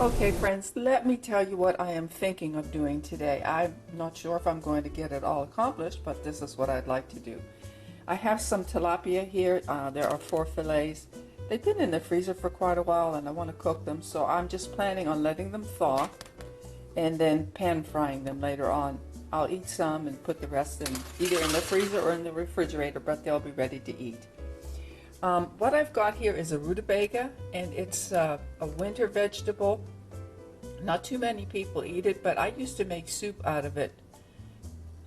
Okay, friends, let me tell you what I am thinking of doing today. I'm not sure if I'm going to get it all accomplished, but this is what I'd like to do. I have some tilapia here. There are 4 fillets. They've been in the freezer for quite a while and I want to cook them, so I'm just planning on letting them thaw and then pan frying them later on. I'll eat some and put the rest in either in the freezer or in the refrigerator, but they'll be ready to eat. What I've got here is a rutabaga, and it's a winter vegetable. Not too many people eat it, but I used to make soup out of it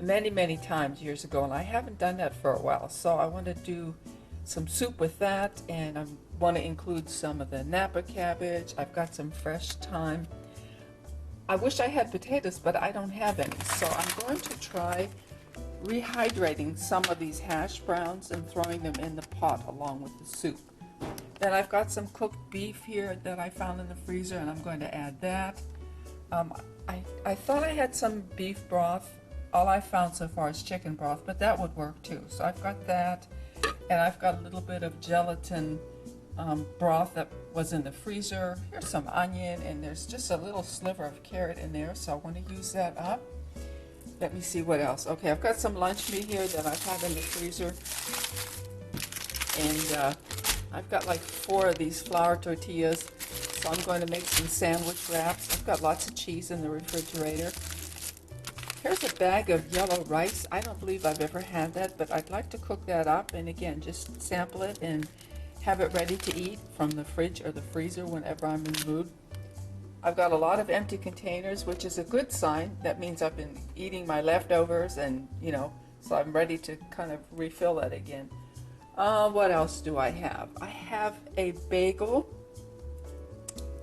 many times years ago, and I haven't done that for a while. So I want to do some soup with that, and I want to include some of the napa cabbage. I've got some fresh thyme. I wish I had potatoes, but I don't have any. So I'm going to try rehydrating some of these hash browns and throwing them in the pot along with the soup. Then I've got some cooked beef here that I found in the freezer, and I'm going to add that. I thought I had some beef broth. All I found so far is chicken broth, but that would work too. So I've got that, and I've got a little bit of gelatin broth that was in the freezer. Here's some onion, and there's just a little sliver of carrot in there, so I want to use that up. Let me see what else. Okay, I've got some lunch meat here that I've had in the freezer, and I've got like 4 of these flour tortillas, so I'm going to make some sandwich wraps. I've got lots of cheese in the refrigerator. Here's a bag of yellow rice. I don't believe I've ever had that, but I'd like to cook that up, and again, just sample it and have it ready to eat from the fridge or the freezer whenever I'm in the mood. I've got a lot of empty containers, which is a good sign. That means I've been eating my leftovers, and so I'm ready to kind of refill that again. What else do I have? I have a bagel.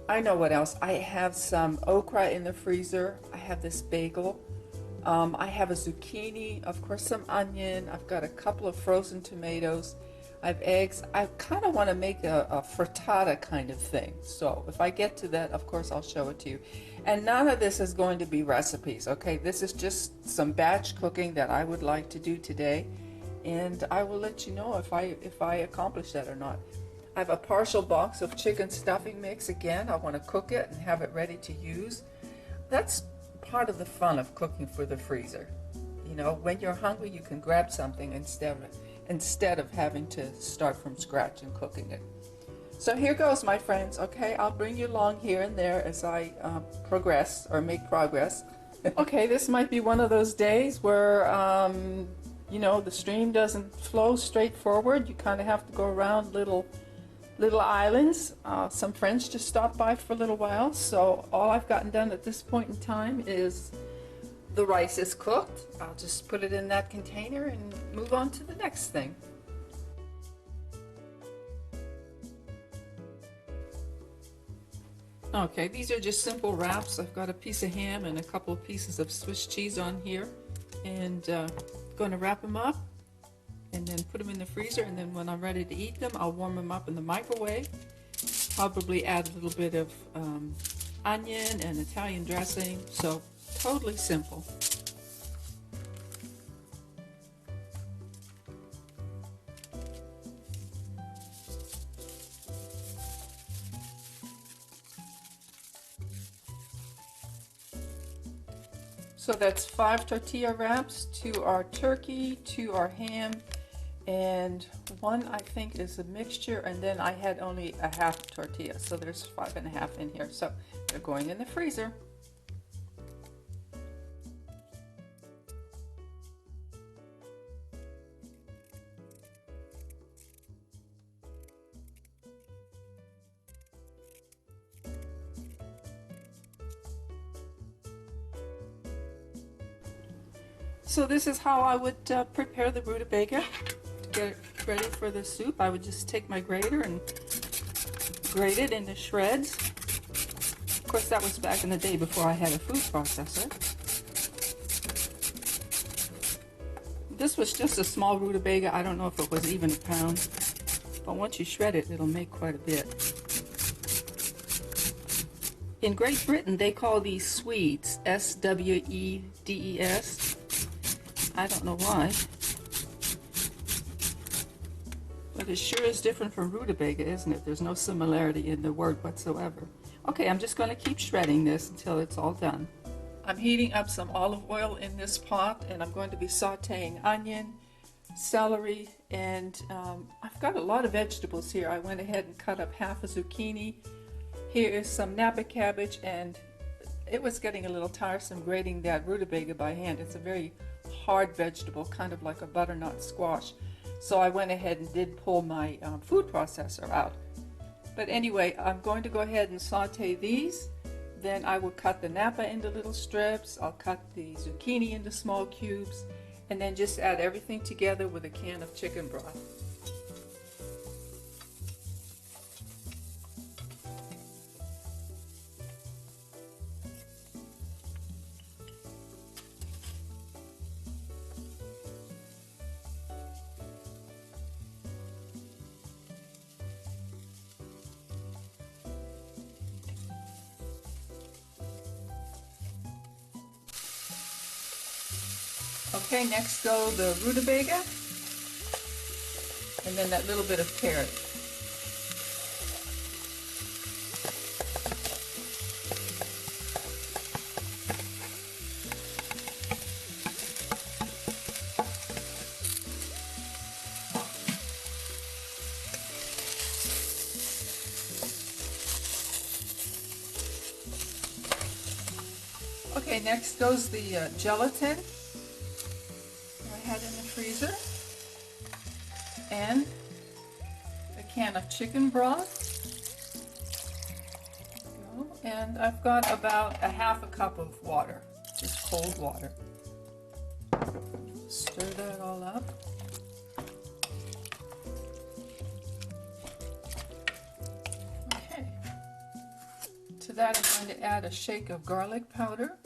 I know what else. I have some okra in the freezer. I have this bagel. I have a zucchini, of course some onion. I've got a couple of frozen tomatoes. I have eggs. I kind of want to make a frittata kind of thing. So if I get to that, of course, I'll show it to you. And none of this is going to be recipes, okay? This is just some batch cooking that I would like to do today. And I will let you know if I accomplish that or not. I have a partial box of chicken stuffing mix. Again, I want to cook it and have it ready to use. That's part of the fun of cooking for the freezer. When you're hungry, you can grab something instead of having to start from scratch and cooking it. So here goes, my friends. Okay, I'll bring you along here and there as I progress or make progress. Okay, this might be one of those days where the stream doesn't flow straight forward. You kind of have to go around little islands. Some friends just stopped by for a little while, so all I've gotten done at this point in time is the rice is cooked. I'll just put it in that container and move on to the next thing. Okay, these are just simple wraps. I've got a piece of ham and a couple of pieces of Swiss cheese on here, and going to wrap them up and then put them in the freezer, and then when I'm ready to eat them, I'll warm them up in the microwave. Probably add a little bit of onion and Italian dressing. So totally simple. So that's 5 tortilla wraps. 2 are turkey, 2 are ham, and 1 I think is a mixture, and then I had only a half tortilla, so there's 5 and a half in here. So they're going in the freezer. So this is how I would prepare the rutabaga to get it ready for the soup. I would just take my grater and grate it into shreds. Of course, that was back in the day before I had a food processor. This was just a small rutabaga. I don't know if it was even a pound, but once you shred it, it'll make quite a bit. In Great Britain, they call these Swedes, S-W-E-D-E-S. I don't know why, but it sure is different from rutabaga, isn't it? There's no similarity in the word whatsoever. Okay, I'm just going to keep shredding this until it's all done. I'm heating up some olive oil in this pot, and I'm going to be sauteing onion, celery, and I've got a lot of vegetables here. I went ahead and cut up half a zucchini. Here is some napa cabbage, and it was getting a little tiresome grating that rutabaga by hand. It's a very hard vegetable, kind of like a butternut squash. So I went ahead and did pull my food processor out. But anyway, I'm going to go ahead and saute these. Then I will cut the napa into little strips. I'll cut the zucchini into small cubes, and then just add everything together with a can of chicken broth. Okay, next go the rutabaga, and then that little bit of carrot. Okay, next goes the gelatin. Had in the freezer, and a can of chicken broth, and I've got about a half a cup of water, just cold water. Stir that all up. Okay, to that I'm going to add a shake of garlic powder.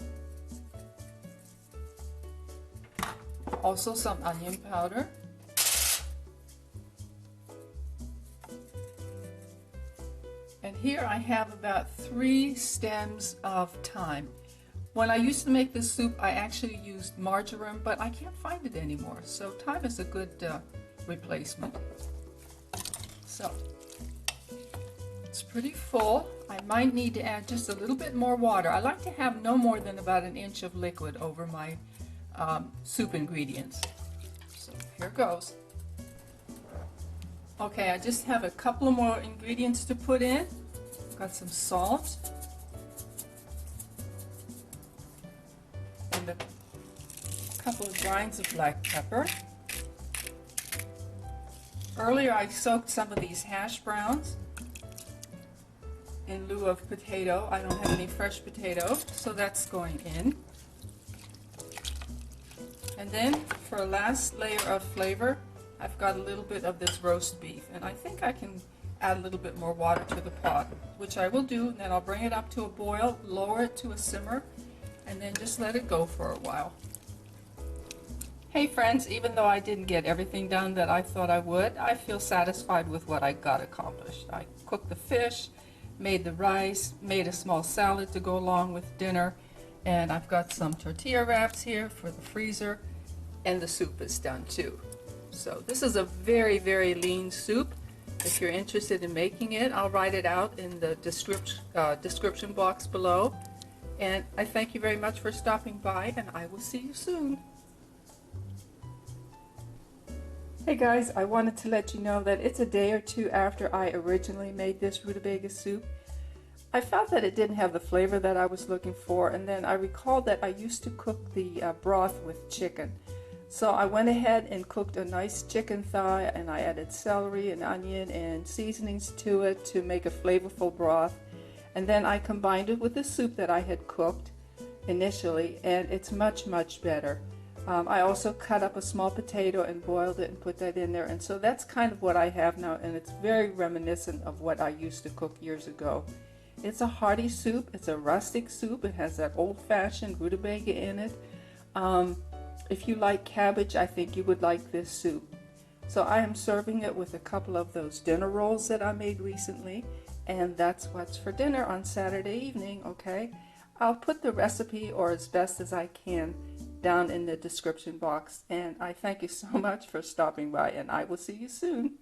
Also some onion powder, and here I have about 3 stems of thyme. When I used to make this soup, I actually used marjoram, but I can't find it anymore, so thyme is a good replacement. So it's pretty full. I might need to add just a little bit more water. I like to have no more than about an inch of liquid over my soup ingredients. So here goes. Okay, I just have a couple of more ingredients to put in. Got some salt and a couple of grinds of black pepper. Earlier I soaked some of these hash browns in lieu of potato. I don't have any fresh potato, so that's going in. And then for a last layer of flavor, I've got a little bit of this roast beef, and I think I can add a little bit more water to the pot, which I will do, and then I'll bring it up to a boil, lower it to a simmer, and then just let it go for a while. Hey friends, even though I didn't get everything done that I thought I would, I feel satisfied with what I got accomplished. I cooked the fish, made the rice, made a small salad to go along with dinner, and I've got some tortilla wraps here for the freezer, and the soup is done too. So this is a very, very lean soup. If you're interested in making it, I'll write it out in the description box below. And I thank you very much for stopping by, and I will see you soon. Hey guys, I wanted to let you know that it's a day or two after I originally made this rutabaga soup. I felt that it didn't have the flavor that I was looking for, and then I recalled that I used to cook the broth with chicken. So I went ahead and cooked a nice chicken thigh, and I added celery and onion and seasonings to it to make a flavorful broth. And then I combined it with the soup that I had cooked initially, and it's much, much better. I also cut up a small potato and boiled it and put that in there, and so that's kind of what I have now, and it's very reminiscent of what I used to cook years ago. It's a hearty soup. It's a rustic soup. It has that old-fashioned rutabaga in it. If you like cabbage, I think you would like this soup. So I am serving it with a couple of those dinner rolls that I made recently, and that's what's for dinner on Saturday evening, okay? I'll put the recipe, or as best as I can, down in the description box, and I thank you so much for stopping by, and I will see you soon.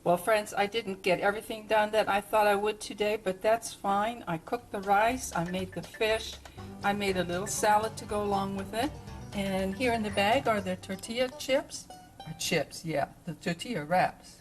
Well, friends, I didn't get everything done that I thought I would today, but that's fine. I cooked the rice, I made the fish, I made a little salad to go along with it. And here in the bag are the tortilla chips. Chips, yeah, the tortilla wraps.